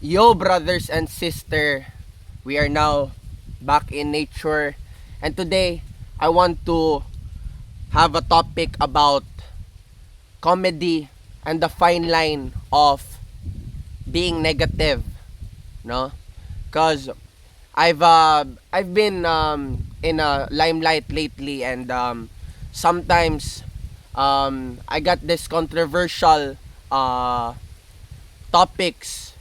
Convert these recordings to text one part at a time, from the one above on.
Yo, brothers and sister, we are now back in nature, and today I want to have a topic about comedy and the fine line of being negative, no? Cause I've been in a limelight lately, and sometimes I got this controversial uh, topics,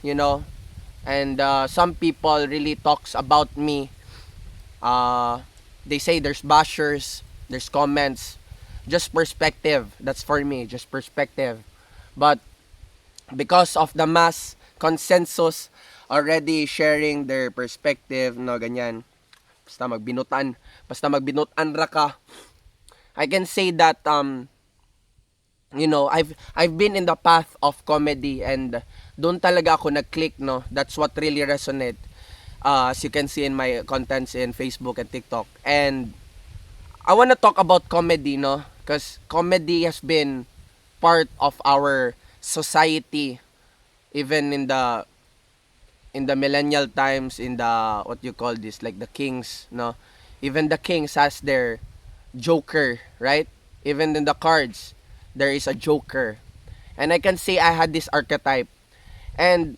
and some people really talks about me. uh, they say there's bashers, there's comments, just perspective. That's for me, just perspective. But because of the mass consensus already sharing their perspective, no, ganyan, basta magbinutan ra ka, I can say that I've been in the path of comedy, and doon talaga ako nag-click, no. That's what really resonate, as you can see in my contents in Facebook and TikTok. And I want to talk about comedy, no, because comedy has been part of our society, even in the millennial times, in the, what you call this, like the kings, no. Even the kings has their joker, right? Even in the cards there is a joker. And I can say I had this archetype. And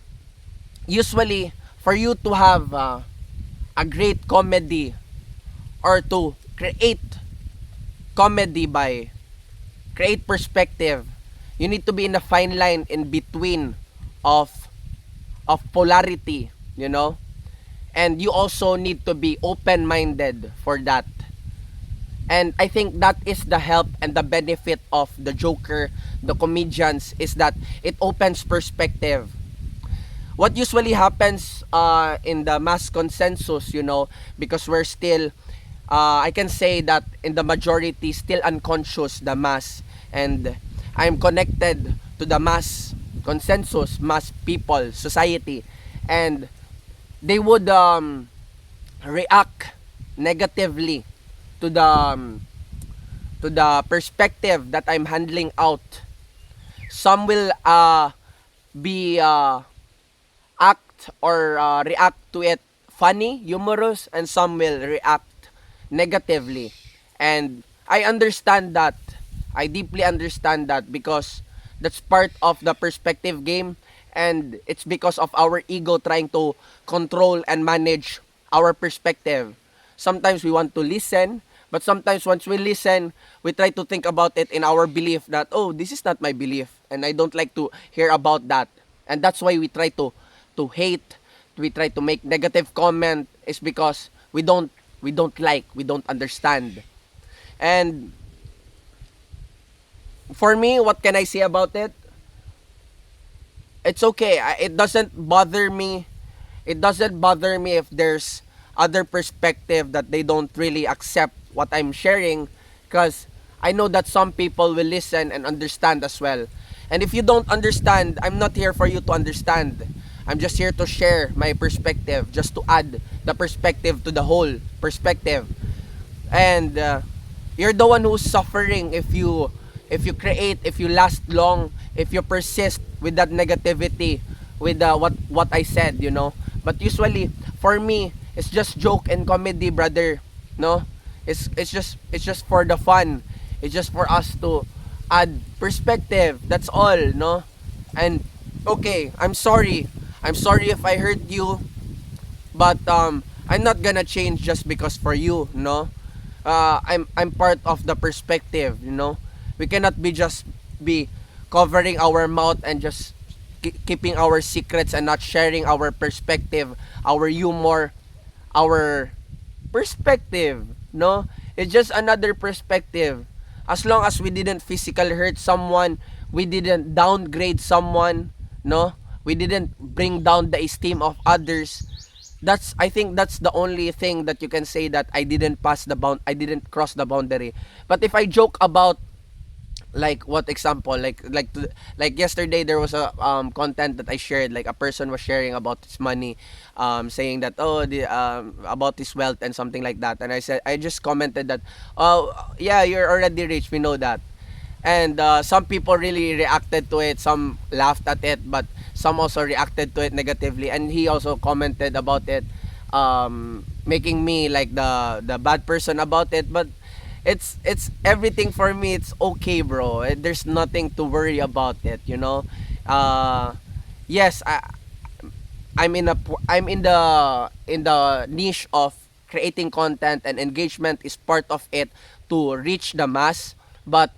usually, for you to have a great comedy, or to create comedy by create perspective, you need to be in a fine line in between of polarity, and you also need to be open-minded for that. And I think that is the help and the benefit of the joker, the comedians, is that it opens perspective. What usually happens in the mass consensus, because we're still, I can say that in the majority, still unconscious, the mass. And I'm connected to the mass consensus, mass people, society. And they would react negatively to the perspective that I'm handling out. Some will be act or react to it funny, humorous, and some will react negatively. And I understand that. I deeply understand that, because that's part of the perspective game, and it's because of our ego trying to control and manage our perspective. Sometimes we want to listen, but sometimes once we listen, we try to think about it in our belief that, oh, this is not my belief, and I don't like to hear about that. And that's why we try to hate, we try to make negative comment, is because we don't understand. And for me, what can I say about it? It's okay. It doesn't bother me. It doesn't bother me if there's other perspective that they don't really accept what I'm sharing, because I know that some people will listen and understand as well. And if you don't understand, I'm not here for you to understand. I'm just here to share my perspective, just to add the perspective to the whole perspective. And you're the one who's suffering if you last long, if you persist with that negativity, with what I said, But usually, for me, it's just joke and comedy, brother. No, it's just for the fun. It's just for us to add perspective. That's all, no. And okay, I'm sorry if I hurt you, but I'm not gonna change just because for you, no. I'm part of the perspective, We cannot be covering our mouth and just keeping our secrets and not sharing our perspective, our humor, our perspective, no. It's just another perspective. As long as we didn't physically hurt someone, we didn't downgrade someone, no, we didn't bring down the esteem of others. I think that's the only thing that you can say that I didn't cross the boundary. But if I joke about, like, what example, like yesterday, there was a content that I shared, like a person was sharing about his money, saying that, oh, the about his wealth and something like that. And I just commented that, oh yeah, you're already rich, we know that. And some people really reacted to it, some laughed at it, but some also reacted to it negatively, and he also commented about it, making me like the bad person about it. But it's everything for me. It's okay, bro. There's nothing to worry about it, you know. uh yes, I'm in the niche of creating content, and engagement is part of it to reach the mass. But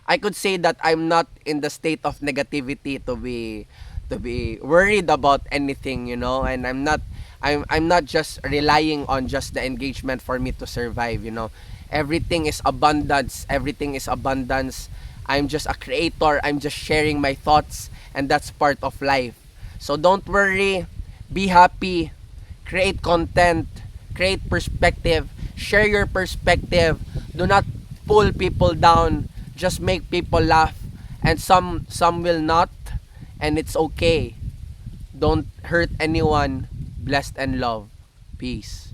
I could say that I'm not in the state of negativity to be worried about anything, you know. And I'm not just relying on just the engagement for me to survive, you know. Everything is abundance. Everything is abundance. I'm just a creator. I'm just sharing my thoughts, and that's part of life. So don't worry, be happy, create content, create perspective, share your perspective. Do not pull people down. Just make people laugh, and some will not, and it's okay. Don't hurt anyone. Blessed and love. Peace.